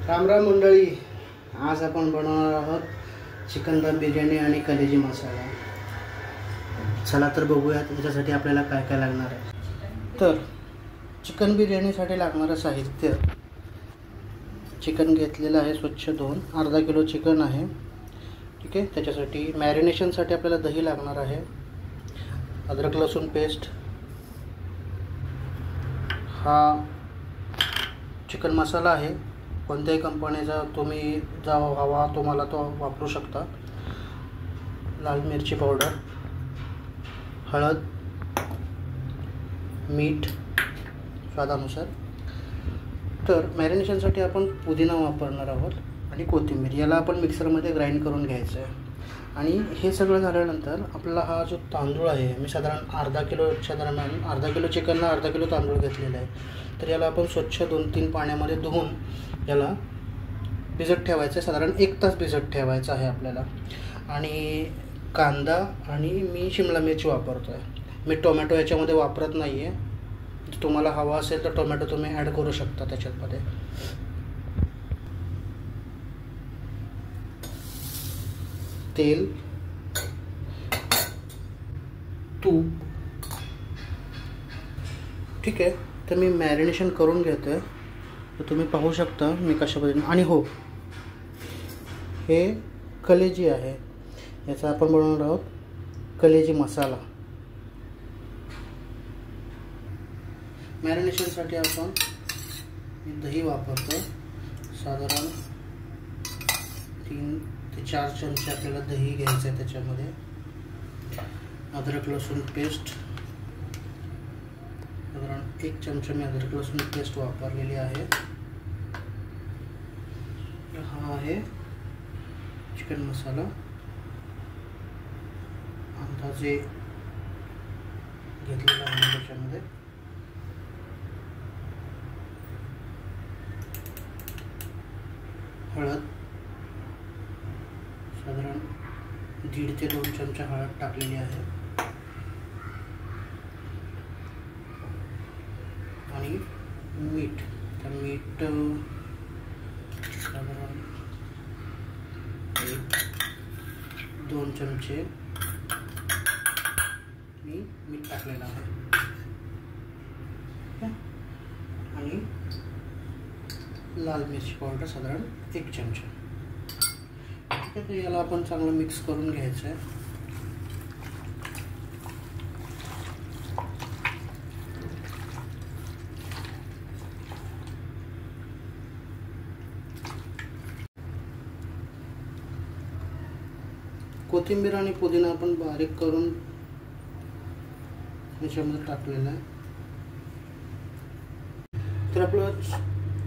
रामराम मंडळी, आज आपण बनवणार आहोत चिकन दम बिर्याणी आणि कलेजी मसाला। चला तर बघूया त्याच्यासाठी आपल्याला काय काय लागणार आहे। तर चिकन बिर्याणीसाठी लागणारं साहित्य, चिकन घेतलेलं आहे स्वच्छ धुवून, अर्धा किलो चिकन आहे। ठीक आहे, त्याच्यासाठी मॅरिनेशनसाठी आपल्याला दही लागणार आहे, अद्रक लसूण पेस्ट, हा चिकन मसाला आहे, कोणत्याही कंपनीचा तुम्ही जो हवा तुम्हाला तो वापरू शकता, लाल मिरची पावडर, हळद, मीठ स्वादानुसार। तर मॅरिनेशनसाठी आपण पुदिना वापरणार आहोत आणि कोथिंबीर, याला आपण मिक्सरमध्ये ग्राइंड करून घ्यायचं आहे। आणि हे सगळं झाल्यानंतर आपला हा जो तांदूळ आहे, मी साधारण अर्धा किलोच्या दरम्यान, अर्धा किलो चिकनला अर्धा किलो तांदूळ घेतलेला आहे। तर याला आपण स्वच्छ 2-3 पाण्यामध्ये धुवून याला भिजत ठेवायचं आहे, साधारण 1 तास भिजत ठेवायचं आहे आपल्याला। आणि कांदा आणि मी शिमला मिरची वापरतो आहे, मी टोमॅटो याच्यामध्ये वापरत नाही आहे। तुम्हाला हवा असेल तर टोमॅटो तुम्ही ॲड करू शकता त्याच्यामध्ये। तेल, तूप, ठीक आहे। तर मी मॅरिनेशन करून घेतो आहे, तर तुम्ही पाहू शकता मी कशा पद्धतीने। आणि हो, हे कलेजी आहे, याचा आपण बनवणार आहोत कलेजी मसाला। मॅरिनेशनसाठी आपण दही वापरतो, साधारण 3 ते 4 चमचे आपल्याला दही घ्यायचं आहे। त्याच्यामध्ये अद्रक लसूण पेस्ट, साधारण 1 चमचा मी अद्रक लसूण पेस्ट वापरलेली आहे। हा आहे चिकन मसाला, अंदाजे घेतलेला आहे त्याच्यामध्ये। हळद, साधारण 1.5 ते 2 चमचे हळद टाकलेली आहे। आणि मीठ, तर मीठ साधारण 2 चमचे मी मीठ टाकलेलं आहे। आणि लाल मिरची पावडर साधारण 1 चमचा। ठीक आहे, तर याला आपण चांगलं मिक्स करून घ्यायचं आहे। कोथिंबीर आणि पुदिना आपण बारीक करून याच्यामध्ये टाकलेला आहे। तर आपलं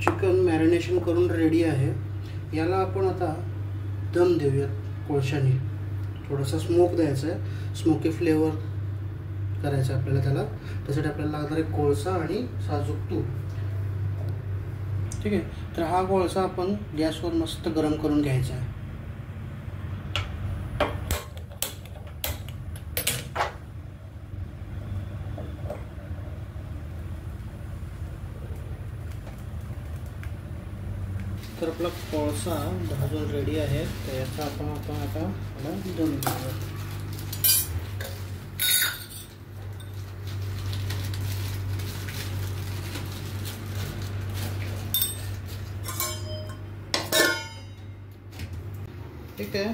चिकन मॅरिनेशन करून रेडी आहे। याला आपण आता दम देऊयात कोळशाने, थोडासा स्मोक द्यायचा आहे, स्मोकी फ्लेवर करायचं आपल्याला त्याला। त्यासाठी आपल्याला लागणार आहे कोळसा आणि साजूक तूप। ठीक आहे, तर हा कोळसा आपण गॅसवर मस्त गरम करून घ्यायचा आहे। तर आपला कोळसा भाजून रेडी आहे, तर याचा आपण आता दम देऊया। ठीक आहे,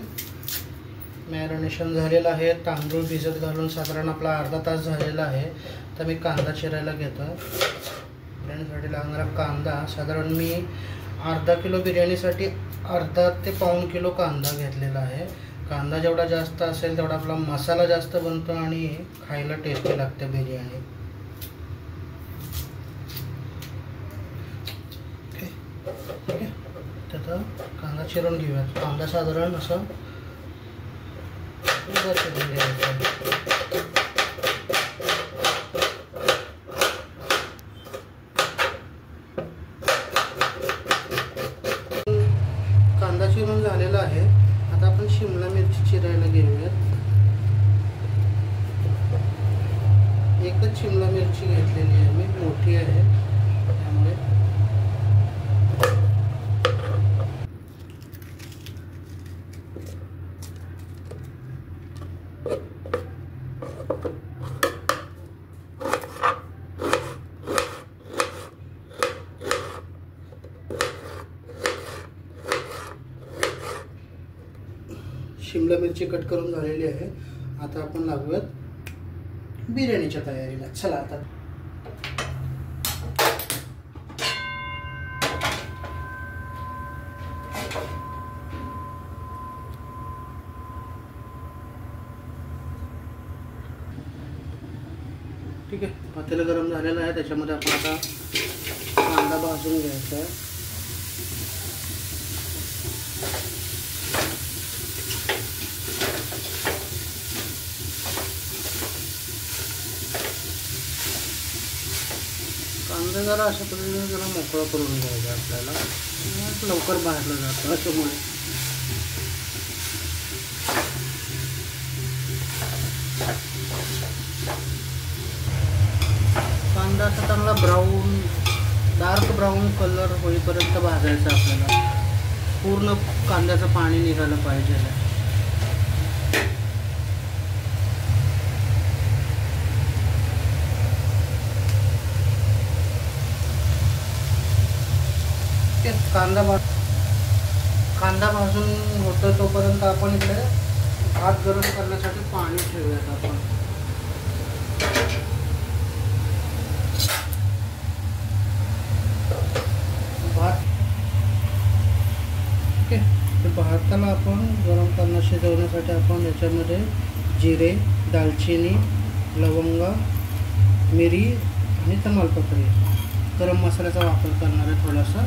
मॅरिनेशन झालेलं आहे, तांदूळ भिजत घालून साधारण आपला अर्धा तास झालेला आहे। तर मी कांदा चिरायला घेतो। बिर्याणीसाठी लागणारा कांदा, साधारण मी अर्धा किलो बिर्याणीसाठी अर्धा ते पाऊण किलो कांदा घेतलेला आहे। कांदा जेवढा जास्त असेल तेवढा आपला मसाला जास्त बनतो आणि खायला टेस्टी लागते बिर्याणी। ठीक आहे, तर कांदा चिरून घेऊया। कांदा साधारण असं चिरून घ्यायचा। कांदा चिरून झालेला आहे, आता आपण शिमला मिरची चिरायला घेऊयात। एकच शिमला मिरची घेतलेली आहे मी, मोठी आहे त्यामुळे शिमला मिरची कट करून झालेली आहे. आता आपण लागूयात बिर्याणीच्या तयारीला. चला आता ठीक आहे. पातेलं गरम झालेलं आहे. त्याच्यामध्ये आपण आता कांदा भाजून घ्यायचा आहे. कांदा जरा अशा पद्धतीने जरा मोकळा करून घ्यायचा आपल्याला, लवकर भाजलं जातं त्याच्यामुळे. कांदा असा चांगला ब्राऊन, डार्क ब्राऊन कलर होईपर्यंत भाजायचा आपल्याला. पूर्ण कांद्याचं पाणी निघालं पाहिजे. कांदा भाजून होतं तोपर्यंत आपण इकडे भात गरम करण्यासाठी पाणी ठेवूयात आपण. भाताला आपण गरम शिजवण्यासाठी आपण याच्यामध्ये जिरे, दालचिनी, लवंग, मिरी आणि तमालपत्री, गरम मसाल्याचा वापर करणार आहे थोडासा.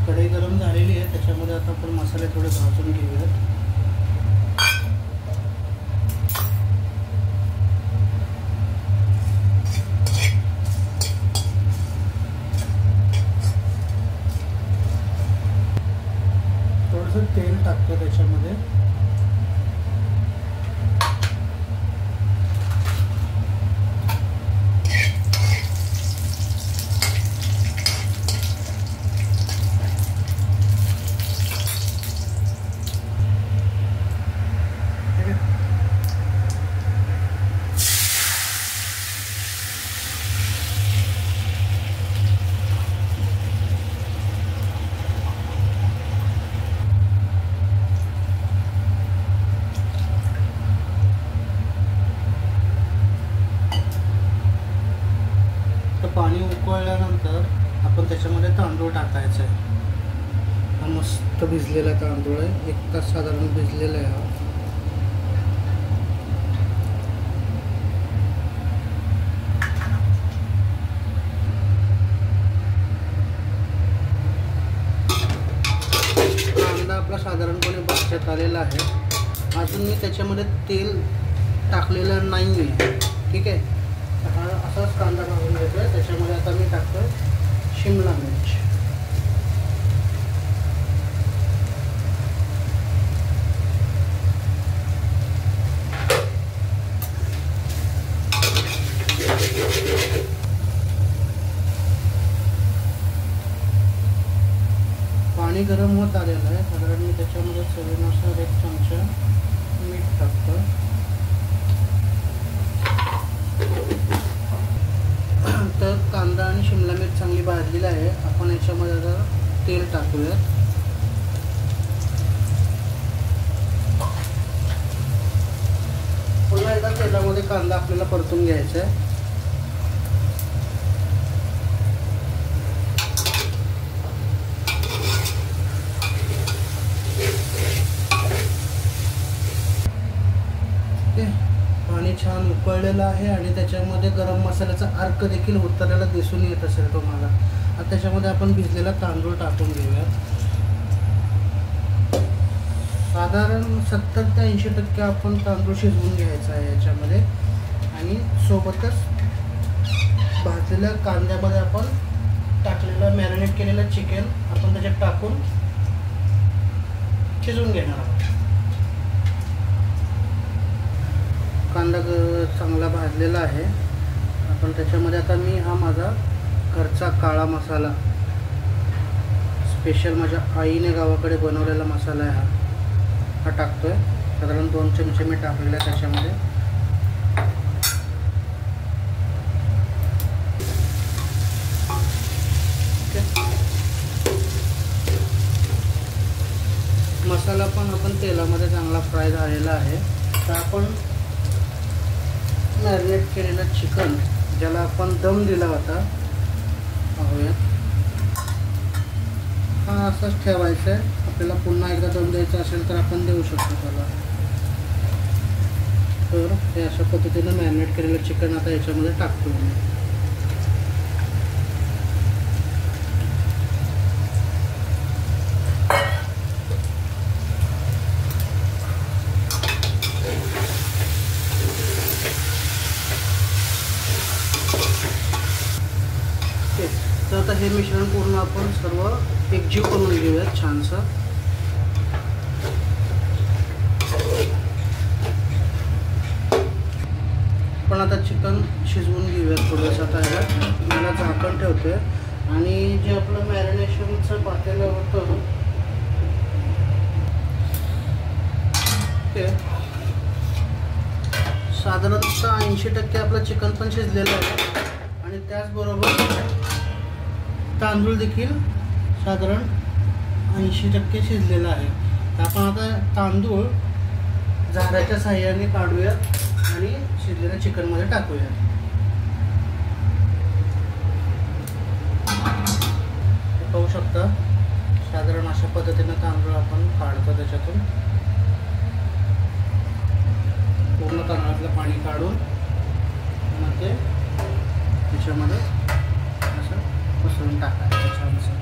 कढई गरम झालेली आहे. त्याच्यामध्ये आता आपण मसाले थोडे भाजून घेऊयात. तेल टाकतो त्याच्यामध्ये. पाणी उकळल्यानंतर आपण त्याच्यामध्ये तांदूळ टाकायचं आहे. हा मस्त भिजलेला तांदूळ आहे. 1 तास साधारण भिजलेला आहे हा. कांदा आपला साधारणपणे भाजण्यात आलेला आहे. अजून मी त्याच्यामध्ये तेल टाकलेलं नाही आहे. ठीक आहे. हा असाच कांदा भाजून घेतो आहे. त्याच्यामध्ये आता मी टाकतो शिमला मिरच. पाणी गरम होत आलेलं आहे. साधारण मी त्याच्यामध्ये चवीनुसार 1 चमचा मीठ टाकतो. तर कांदा आणि शिमला मिरच चांगली भाजलेली आहे. आपण याच्यामध्ये आता तेल टाकूयात. पुन्हा एकदा तेलामध्ये कांदा आपल्याला परतून घ्यायचा आहे. पाणी छान उकळलेलं आहे आणि त्याच्यामध्ये गरम मसाल्याचा अर्क देखील उतरलेला दिसून येत असेल तुम्हाला. आता त्याच्यामध्ये आपण भिजलेला तांदूळ टाकून घेऊया. साधारण 70 ते 80% आपण तांदूळ शिजवून घ्यायचा आहे याच्यामध्ये. आणि सोबतच भाजलेल्या कांद्यामध्ये आपण टाकलेलं मॅरिनेट केलेलं चिकन आपण त्याच्यात टाकून शिजवून घेणार आहोत. कांदा चांगला भाजलेला आहे. आपण त्याच्यामध्ये आता मी हा माझा घरचा काळा मसाला, स्पेशल माझ्या आईने गावाकडे बनवलेला मसाला आहे हा टाकतो आहे. साधारण 2 चमचे मी टाकलेला आहे त्याच्यामध्ये. मसाला पण आपण तेलामध्ये चांगला फ्राय झालेला आहे. तर आपण मॅरिनेट केलेलं चिकन ज्याला आपण दम दिला होता पाहूयात. हा असंच ठेवायचं आहे. आपल्याला पुन्हा एकदा दम द्यायचा असेल तर आपण देऊ शकतो त्याला. तर हे अशा पद्धतीनं मॅरिनेट केलेलं चिकन आता याच्यामध्ये टाकतो मी. तर आता हे मिश्रण पूर्ण आपण सर्व एकजीव करून घेऊयात छानसं. पण आता चिकन शिजवून घेऊयात थोडंसं. आता याला मला झाकण ठेवतोय आणि जे आपलं मॅरिनेशनचं पातेलं होतं ते साधारणतः 80% आपलं चिकन पण शिजलेलं आहे आणि त्याचबरोबर तांदूळ देखील साधारण 80% शिजलेला आहे. तर आपण आता तांदूळ झाऱ्याच्या साहाय्याने काढूयात आणि शिजलेल्या चिकनमध्ये टाकूया. पाहू शकता साधारण अशा पद्धतीने तांदूळ आपण काढतो. त्याच्यातून पूर्ण तांदळातलं पाणी काढून मग ते त्याच्यामध्ये असं मिसळून टाकायचं छानसं.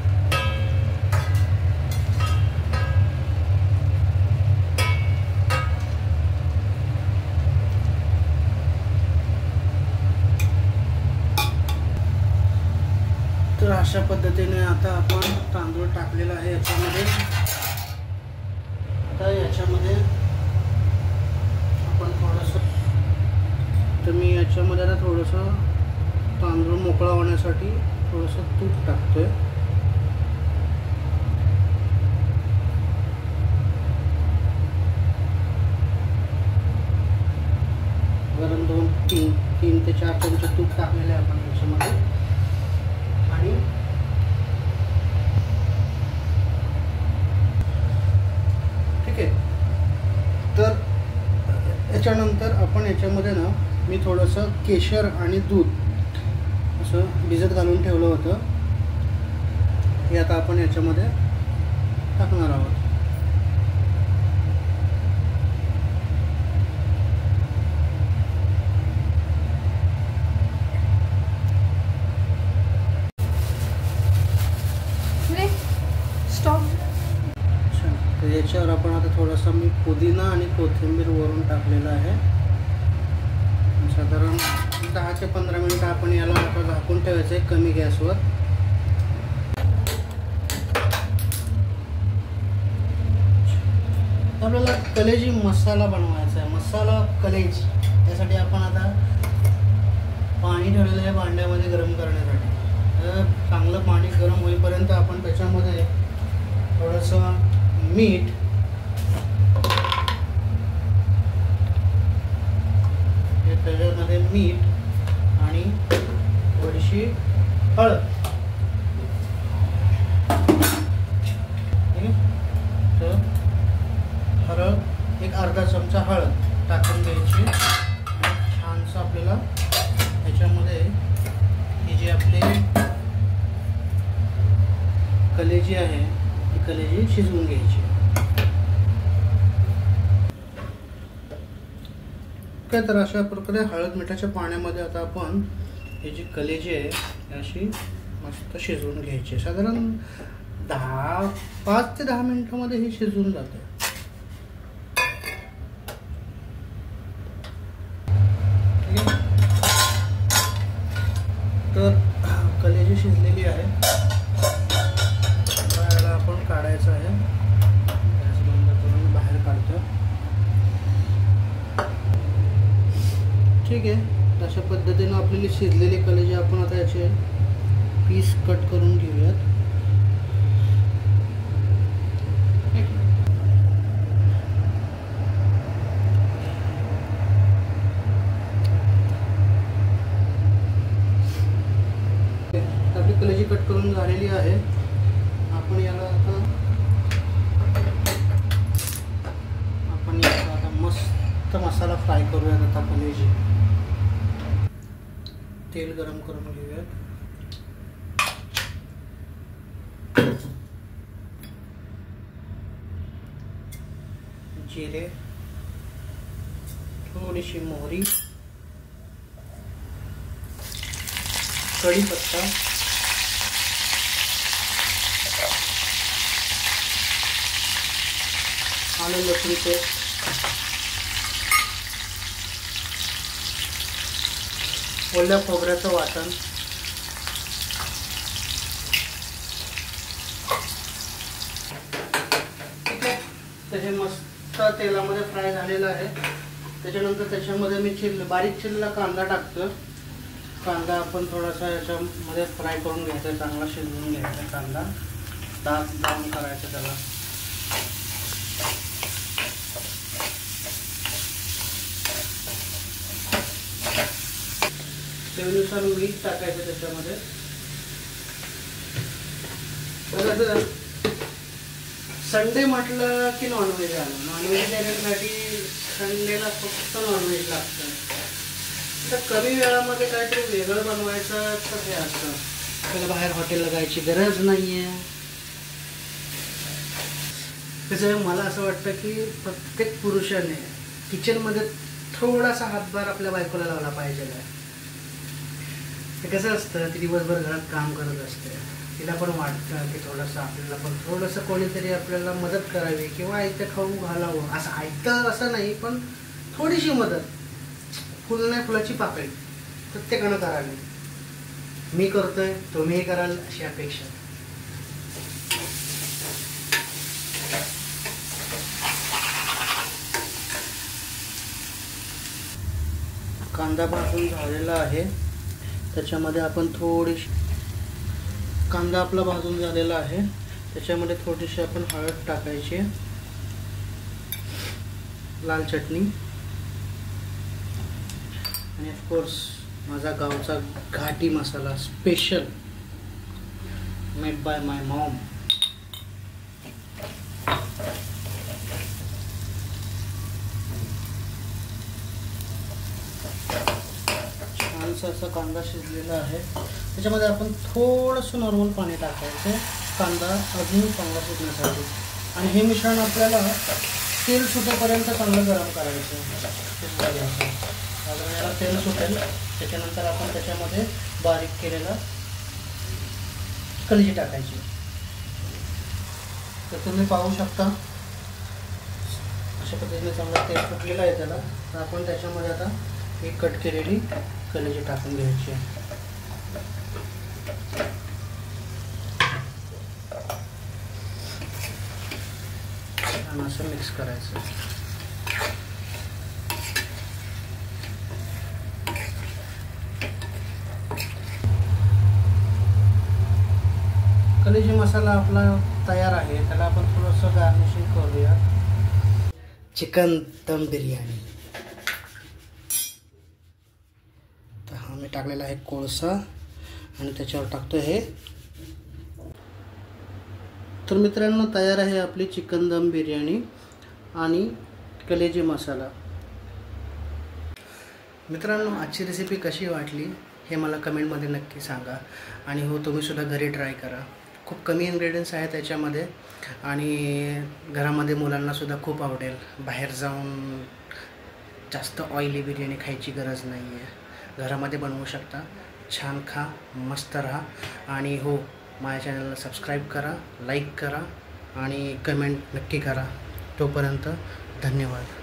तर अशा पद्धतीने आता आपण तांदूळ टाकलेला आहे याच्यामध्ये. आता याच्यामध्ये आपण थोडंसं, तर मी याच्यामध्ये आता थोडंसं तांदूळ मोकळा होण्यासाठी थोडंसं तूप टाकतोय. गरम 2-3 ते 4 चमचे तूप टाकलेले आपण याच्यामध्ये. आणि ठीक आहे. तर याच्यानंतर आपण याच्यामध्ये ना मी थोडंसं केशर आणि दूध असं भिजत घालून ठेवलं होतं. हे आता आपण याच्यामध्ये टाकणार आहोत. तर याच्यावर आपण आता थोडासा मी पुदिना आणि कोथिंबीर वरून टाकलेला आहे. साधारण 10 ते 15 मिनिटं आपण याला आता झाकून ठेवायचं आहे कमी गॅसवर. आपल्याला कलेजी मसाला बनवायचा आहे. मसाला कलेजी त्यासाठी आपण आता पाणी ठेवलेलं आहे भांड्यामध्ये गरम करण्यासाठी. तर चांगलं पाणी गरम होईपर्यंत आपण त्याच्यामध्ये थोडंसं मीठ, त्याच्यामध्ये मीठ आणि थोडीशी हळद, तर हळद एक अर्धा चमचा हळद टाकून द्यायची. छानसं आपल्याला त्याच्यामध्ये ही जी आपली कलेजी आहे ती कलेजी शिजवून घ्यायची. काय तर अशा प्रकारे हळद मिठाच्या पाण्यामध्ये आता आपण ही जी कलेजी आहे अशी मस्त शिजवून घ्यायची. साधारण 5 ते 10 मिनिटांमध्ये ही शिजवून जाते. तर कलेजी शिजलेली आहे. याला आपण काढायचं आहे. गॅस बंद करून बाहेर काढतो. ठीक आहे. अशा पद्धतीनं आपल्याला शिजलेली कलेजी आपण आता याचे पीस कट करून घेऊयात. आपली कलेजी कट करून झालेली आहे. आपण याला आता मस्त मसाला फ्राय करूयात आता कलेजी. तेल गरम करून घेऊयात. जिरे, थोडीशी मोहरी, कढीपत्ता, आलं लसूण पेस्ट, ओल्या खोबऱ्याचं वाटण, ठीक आहे. तर हे मस्त तेलामध्ये फ्राय झालेलं आहे. त्याच्यानंतर त्याच्यामध्ये मी बारीक चिरलेला कांदा टाकतो. कांदा आपण थोडासा याच्यामध्ये फ्राय करून घ्यायचा, चांगला शिजवून घ्यायचा. कांदा डार्क ब्राऊन करायचा त्याला. चवीनुसार मीठ टाकायचं त्याच्यामध्ये. संडे म्हटलं की नॉनव्हेज आलं. नॉनव्हेजसाठी संडेला फक्त नॉनव्हेज लागतं. तर कमी वेळामध्ये काहीतरी वेगळं बनवायचं तर हे असतं. आपल्याला बाहेर हॉटेलला जायची गरज नाही आहे. त्याचं मला असं वाटतं की प्रत्येक पुरुषाने किचनमध्ये थोडासा हातभार आपल्या बायकोला लावला पाहिजे. ते कसं असतं, ती दिवसभर घरात काम करत असते. तिला पण वाटतं की थोडंसं आपल्याला पण थोडंसं कोणीतरी आपल्याला मदत करावी किंवा आयतं खाऊ घालावं. असं आयतं असं नाही, पण थोडीशी मदत. फुल नाही फुलाची पाकळी प्रत्येकानं करावी. मी करतोय, तुम्हीही कराल अशी अपेक्षा. कांदा भाजून झालेला आहे. त्याच्यामध्ये आपण थोडीशी कांदा आपला भाजून झालेला आहे. त्याच्यामध्ये थोडीशी आपण हळद टाकायची, लाल चटणी आणि ऑफकोर्स माझा गावचा घाटी मसाला, special made by my mom. छानसा असा कांदा शिजलेला आहे. त्याच्यामध्ये आपण थोडंसं नॉर्मल पाणी टाकायचं कांदा अजून चांगला शिजण्यासाठी. आणि हे मिश्रण आपल्याला तेल सुटेपर्यंत चांगलं गरम करायचं. साधारण याला तेल सुटेल. त्याच्यानंतर आपण त्याच्यामध्ये बारीक केलेला कलेजी टाकायची. तर तुम्ही पाहू शकता अशा पद्धतीने चांगलं तेल सुटलेलं आहे त्याला. तर आपण त्याच्यामध्ये आता एक कट केलेली कलेजी टाकून घ्यायची. आणि असं मिक्स करायचं. कलेजी मसाला आपला तयार आहे. त्याला आपण थोडंसं गार्निशिंग करूया. चिकन दम बिर्याणी. तर हा मी टाकलेला आहे कोळसा आणि त्याच्यावर टाकतो हे. तर मित्रांनो, तयार आहे आपली चिकन दम बिर्याणी आणि कलेजी मसाला. मित्रांनो, आजची रेसिपी कशी वाटली हे मला कमेंटमध्ये नक्की सांगा. आणि हो, तुम्हीसुद्धा घरी ट्राय करा. खूप कमी इन्ग्रेडियंट्स आहेत त्याच्यामध्ये आणि घरामध्ये मुलांनासुद्धा खूप आवडेल. बाहेर जाऊन जास्त ऑइली बिर्याणी खायची गरज नाही आहे. घरामध्ये बनवू शकता. छान खा, मस्त राहा. आणि हो, माझ्या चॅनलला सबस्क्राईब करा, लाईक करा आणि कमेंट नक्की करा. तोपर्यंत धन्यवाद.